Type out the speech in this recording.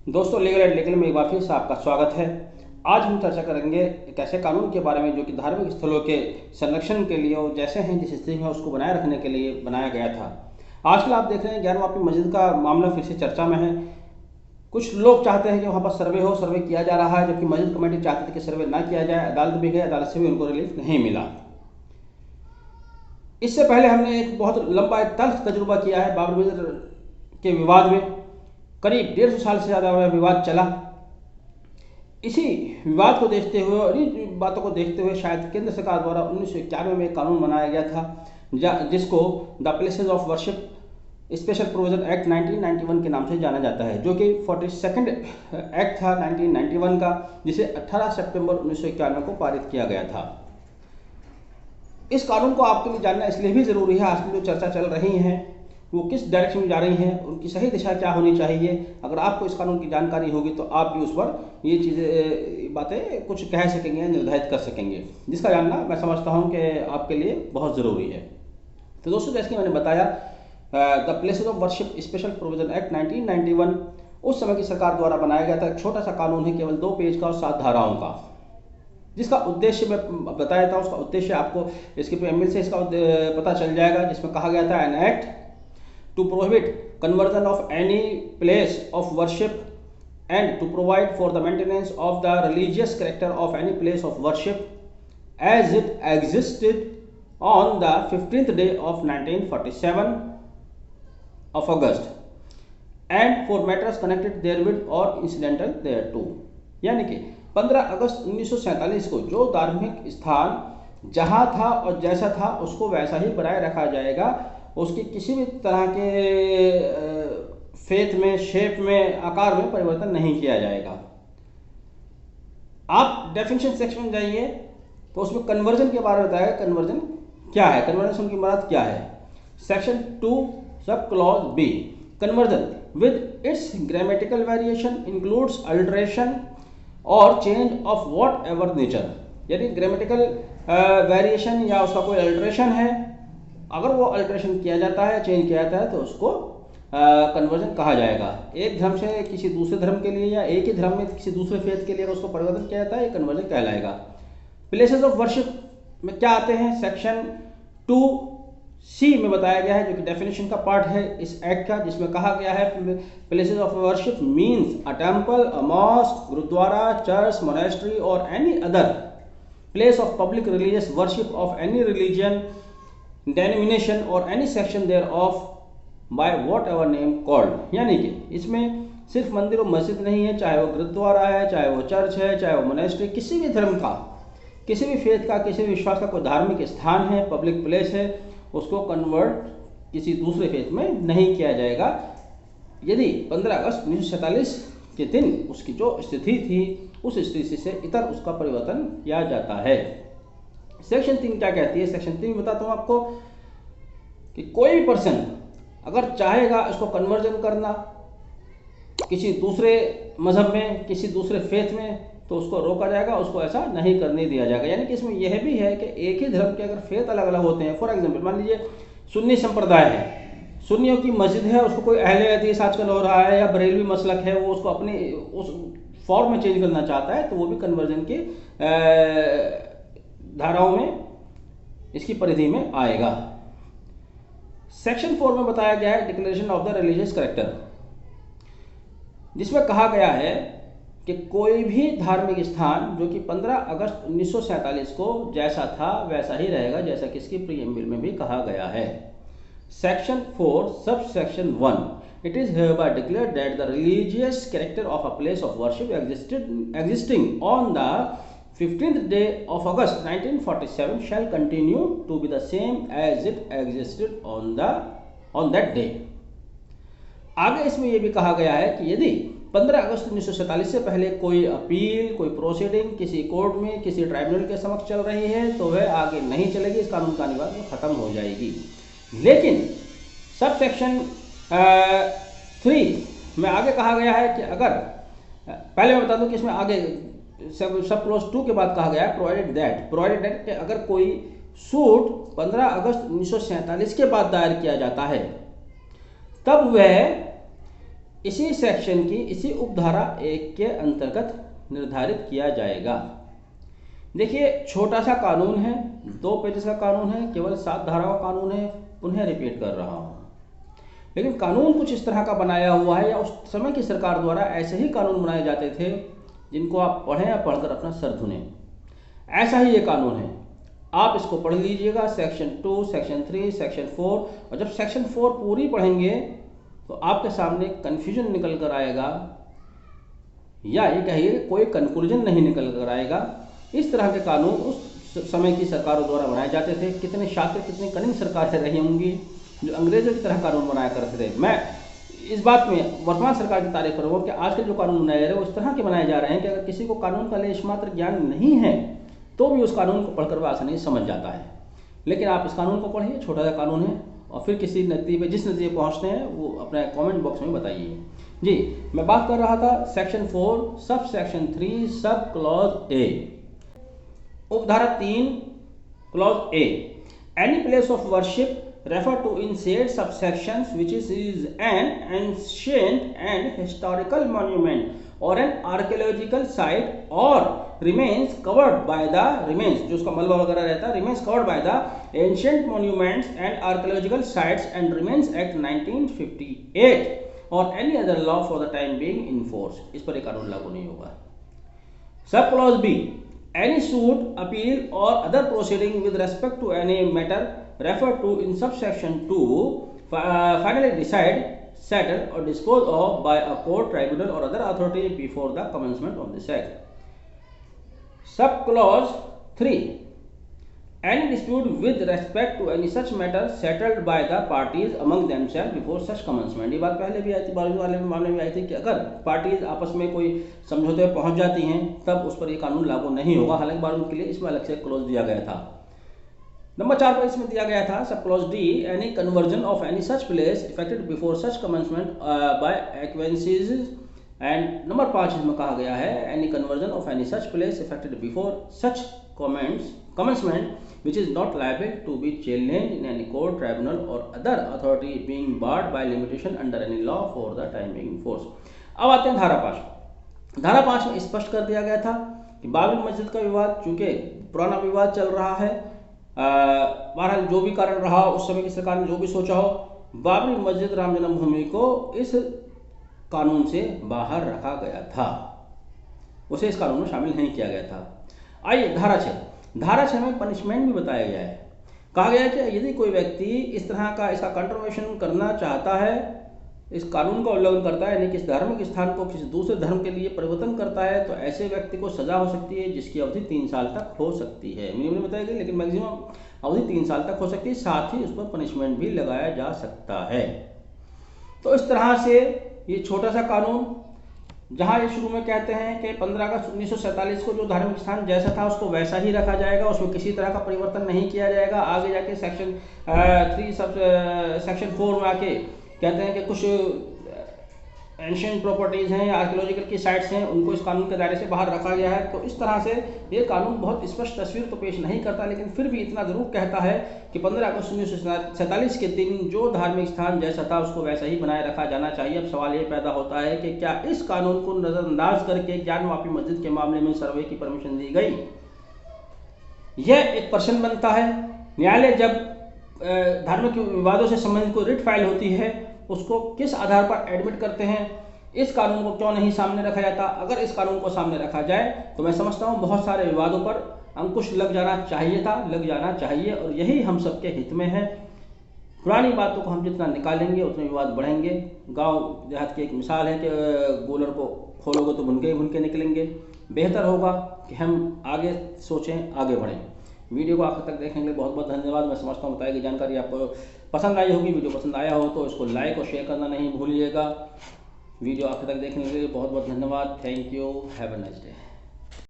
दोस्तों, legal aid legal में एक बार फिर से आपका स्वागत है। आज हम चर्चा करेंगे एक ऐसे कानून के बारे में जो कि धार्मिक स्थलों के संरक्षण के लिए और जैसे हैं जिस स्थिति में उसको बनाए रखने के लिए बनाया गया था। आजकल आप देख रहे हैं 11वां मस्जिद का मामला फिर से चर्चा में है। कुछ लोग चाहते हैं कि वहाँ पर सर्वे किया जा रहा है, जबकि मस्जिद कमेटी चाहती थी कि सर्वे ना किया जाए। अदालत भी गए, अदालत से भी उनको रिलीफ नहीं मिला। इससे पहले हमने एक बहुत लंबा तल्ख तजुर्बा किया है बाबरी मस्जिद के विवाद में। करीब 150 साल से ज़्यादा विवाद चला। इसी विवाद को देखते हुए और इन बातों को देखते हुए शायद केंद्र सरकार द्वारा 1991 में एक कानून बनाया गया था जिसको the places of worship special provision act 1991 के नाम से जाना जाता है, जो कि 42nd एक्ट था 1991 का, जिसे 18 सितंबर 1991 को पारित किया गया था। इस कानून को आपके लिए जानना इसलिए भी ज़रूरी है, आज की जो चर्चा चल रही है वो किस डायरेक्शन में जा रही हैं, उनकी सही दिशा क्या होनी चाहिए। अगर आपको इस कानून की जानकारी होगी तो आप भी उस पर ये चीज़ें बातें कुछ कह सकेंगे, निर्धारित कर सकेंगे, जिसका जानना मैं समझता हूँ कि आपके लिए बहुत ज़रूरी है। तो दोस्तों, जैसे कि मैंने बताया, the places of worship special provision act 1991 उस समय की सरकार द्वारा बनाया गया था। एक छोटा सा कानून है, केवल 2 पेज का और 7 धाराओं का, जिसका उद्देश्य मैं बताया था। उसका उद्देश्य आपको इसके प्रीएम्बल से इसका पता चल जाएगा, जिसमें कहा गया था an act to prohibit conversion of any place of worship and to provide for the maintenance of the religious character of any place of worship as it existed on the 15th day of 1947 of August and for matters connected therewith or incidental thereto। यानी कि 15 अगस्त 1947 को जो धार्मिक स्थान जहां था और जैसा था उसको वैसा ही बनाए रखा जाएगा। उसकी किसी भी तरह के फेथ में, शेप में, आकार में परिवर्तन नहीं किया जाएगा। आप डेफिनेशन सेक्शन में जाइए तो उसमें कन्वर्जन के बारे में बताया। कन्वर्जन क्या है, कन्वर्जन की मराद क्या है। Section 2 sub clause B, conversion with its grammatical variation includes alteration और change of whatever nature. यानी ग्रामेटिकल वेरिएशन या उसका कोई अल्टरेशन है, अगर वो अल्टरेशन किया जाता है, चेंज किया जाता है, तो उसको कन्वर्जन कहा जाएगा। एक धर्म से किसी दूसरे धर्म के लिए या एक ही धर्म में किसी दूसरे फेथ के लिए अगर उसको परिवर्तन किया जाता है, ये कन्वर्जन कहलाएगा। प्लेसेस ऑफ वर्शिप में क्या आते हैं, सेक्शन 2C में बताया गया है, जो कि डेफिनेशन का पार्ट है इस एक्ट का, जिसमें कहा गया है places of worship means a temple, a mosque, gurdwara, church, monastery और any other place of public religious worship of any religion denomination और any section thereof by whatever name called. यानी कि इसमें सिर्फ मंदिर और मस्जिद नहीं है, चाहे वो गुरुद्वारा है, चाहे वो चर्च है, चाहे वो मोनेस्ट्री, किसी भी धर्म का, किसी भी फेथ का, किसी भी विश्वास का कोई धार्मिक स्थान है, पब्लिक प्लेस है, उसको कन्वर्ट किसी दूसरे फेथ में नहीं किया जाएगा यदि 15 अगस्त 1947 के दिन उसकी जो स्थिति थी उस स्थिति से इतर उसका परिवर्तन किया जाता है। सेक्शन 3 क्या कहती है, सेक्शन 3 बताता हूँ आपको कि कोई भी पर्सन अगर चाहेगा इसको कन्वर्जन करना किसी दूसरे मजहब में, किसी दूसरे फेथ में, तो उसको रोका जाएगा, उसको ऐसा नहीं करने दिया जाएगा। यानी कि इसमें यह भी है कि एक ही धर्म के अगर फेथ अलग अलग होते हैं, फॉर एग्जाम्पल मान लीजिए सुन्नी संप्रदाय है, सुन्नियों की मस्जिद है, उसको कोई अहले हदीस आजकल हो रहा है या बरेलवी मसलक है, वो उसको अपने उस फॉर्म में चेंज करना चाहता है, तो वो भी कन्वर्जन की धाराओं में इसकी परिधि में आएगा। सेक्शन 4 में बताया गया है declaration of the religious character, जिसमें कहा गया है कि कोई भी धार्मिक स्थान जो कि 15 अगस्त 1947 को जैसा था वैसा ही रहेगा, जैसा कि इसकी प्रीएम्बल में भी कहा गया है। Section 4 sub section 1, it is hereby declared that the religious character of a place of worship existing on the 15th day of August 1947 shall continue to be the same as it existed on that day। आगे इसमें यह भी कहा गया है कि यदि 15 अगस्त 1947 से पहले कोई अपील, कोई प्रोसीडिंग किसी कोर्ट में, किसी ट्राइब्यूनल के समक्ष चल रही है, तो वह आगे नहीं चलेगी, इस कानून का अनिवार्य खत्म हो जाएगी। लेकिन सब सेक्शन 3 में आगे कहा गया है कि अगर, पहले मैं बता दूं कि इसमें आगे सब क्लॉज 2 के बाद कहा गया है प्रोवाइडेड दैट अगर कोई सूट 15 अगस्त 1947 के बाद दायर किया जाता है, तब वह इसी सेक्शन की इसी उपधारा 1 के अंतर्गत निर्धारित किया जाएगा। देखिए छोटा सा कानून है, 2 पेजेस का कानून है, केवल 7 धाराओं का कानून है, पुनः रिपीट कर रहा हूँ। लेकिन कानून कुछ इस तरह का बनाया हुआ है, या उस समय की सरकार द्वारा ऐसे ही कानून बनाए जाते थे जिनको आप पढ़ें या पढ़कर अपना सर धुनें। ऐसा ही ये कानून है, आप इसको पढ़ लीजिएगा। सेक्शन 2, सेक्शन 3, सेक्शन 4, और जब सेक्शन 4 पूरी पढ़ेंगे तो आपके सामने कन्फ्यूजन निकल कर आएगा, या ये कहिए कोई कंक्लूजन नहीं निकल कर आएगा। इस तरह के कानून उस समय की सरकारों द्वारा बनाए जाते थे। कितने शातिर, कितनी कनिंग सरकारें रही होंगी जो अंग्रेजों की तरह कानून बनाया करते थे। मैं इस बात में वर्तमान सरकार की तारीफ करूँगा कि आजकल जो कानून बनाए जा रहे हैं वो इस तरह के बनाए जा रहे हैं कि अगर किसी को कानून का लेश मात्र ज्ञान नहीं है तो भी उस कानून को पढ़कर वह आसानी से समझ जाता है। लेकिन आप इस कानून को पढ़िए, छोटा सा कानून है, और फिर किसी नतीजे पे जिस नतीजे पहुँचते हैं वो अपने कमेंट बॉक्स में बताइए। जी, मैं बात कर रहा था सेक्शन 4 सब सेक्शन 3 सब क्लॉज ए, उपधारा 3 clause A. Any place of worship referred to in said subsections which is an ancient and historical monument or an archaeological site or remains covered by the remains, जो उसका मलबा वगैरह रहता है, remains covered by the ancient monuments and archaeological sites and remains act 1958 or any other law for the time being in force। इस पर एक कानून लागू नहीं होगा। Sub clause B, any suit, appeal or other proceeding with respect to any matter referred to in subsection 2 finally decide, settle or dispose of by a court, tribunal or other authority before the commencement of this act। Sub clause 3, any dispute with respect to any such matter settled by the parties among themselves before such commencement। ये बात पहले भी आई थी, बारहवीं वाले मामले में आई थी कि अगर पार्टीज आपस में कोई समझौते पर पहुंच जाती हैं तब उस पर ये कानून लागू नहीं होगा। हालांकि बारहवीं के लिए इसमें अलग से क्लोज दिया गया था। नंबर 4 पर इसमें दिया गया था sub clause D, any conversion of any such place effected before such commencement by acquiescence. And number 5 इसमें कहा गया है any conversion of any such place effected before such commencement which is not liable to be challenged in any court, tribunal or other authority being barred by limitation under any law for the time being in force। अब आते हैं धारा 5। धारा 5 में स्पष्ट कर दिया गया था कि बाबरी मस्जिद का विवाद, चूंकि पुराना विवाद चल रहा है, बहरहाल जो भी कारण रहा उस समय की सरकार ने जो भी सोचा हो, बाबरी मस्जिद राम जन्मभूमि को इस कानून से बाहर रखा गया था, उसे इस कानून में शामिल नहीं किया गया था। आइए धारा 6। धारा 6 में पनिशमेंट भी बताया गया है। कहा गया है कि यदि कोई व्यक्ति इस तरह का इसका कंट्रोवर्शन करना चाहता है, इस कानून का उल्लंघन करता है, यानी किसी धार्मिक स्थान को किसी दूसरे धर्म के लिए परिवर्तन करता है, तो ऐसे व्यक्ति को सजा हो सकती है जिसकी अवधि 3 साल तक हो सकती है। मिनिमम बताई गई, लेकिन मैक्सिमम अवधि 3 साल तक हो सकती है। साथ ही उस पर पनिशमेंट भी लगाया जा सकता है। तो इस तरह से ये छोटा सा कानून, जहाँ ये शुरू में कहते हैं कि 15 अगस्त 1947 को जो धार्मिक स्थान जैसा था उसको वैसा ही रखा जाएगा, उसमें किसी तरह का परिवर्तन नहीं किया जाएगा। आगे जाके सेक्शन 3 सेक्शन 4 में आके कहते हैं कि कुछ एंशिएंट प्रॉपर्टीज़ हैं, आर्कियोलॉजिकल की साइट्स हैं, उनको इस कानून के दायरे से बाहर रखा गया है। तो इस तरह से ये कानून बहुत स्पष्ट तस्वीर तो पेश नहीं करता, लेकिन फिर भी इतना ज़रूर कहता है कि 15 अगस्त 1947 के दिन जो धार्मिक स्थान जैसा था उसको वैसा ही बनाए रखा जाना चाहिए। अब सवाल ये पैदा होता है कि क्या इस कानून को नज़रअंदाज करके ज्ञानवापी मस्जिद के मामले में सर्वे की परमिशन दी गई? यह एक प्रश्न बनता है। न्यायालय जब धार्मिक विवादों से संबंधित कोई रिट फाइल होती है उसको किस आधार पर एडमिट करते हैं, इस कानून को क्यों नहीं सामने रखा जाता? अगर इस कानून को सामने रखा जाए तो मैं समझता हूँ बहुत सारे विवादों पर अंकुश लग जाना चाहिए था, लग जाना चाहिए, और यही हम सबके हित में है। पुरानी बातों को हम जितना निकालेंगे उतने विवाद बढ़ेंगे। गांव देहात की एक मिसाल है कि गोलर को खोलोगे तो भुनके ही भुनके निकलेंगे। बेहतर होगा कि हम आगे सोचें, आगे बढ़ें। वीडियो को आखिर तक देखने के लिए बहुत बहुत धन्यवाद। मैं समझता हूँ बताई गई जानकारी आपको पसंद आई होगी। वीडियो पसंद आया हो तो इसको लाइक और शेयर करना नहीं भूलिएगा। वीडियो आखिर तक देखने के लिए बहुत बहुत धन्यवाद। Thank you. Have a nice day.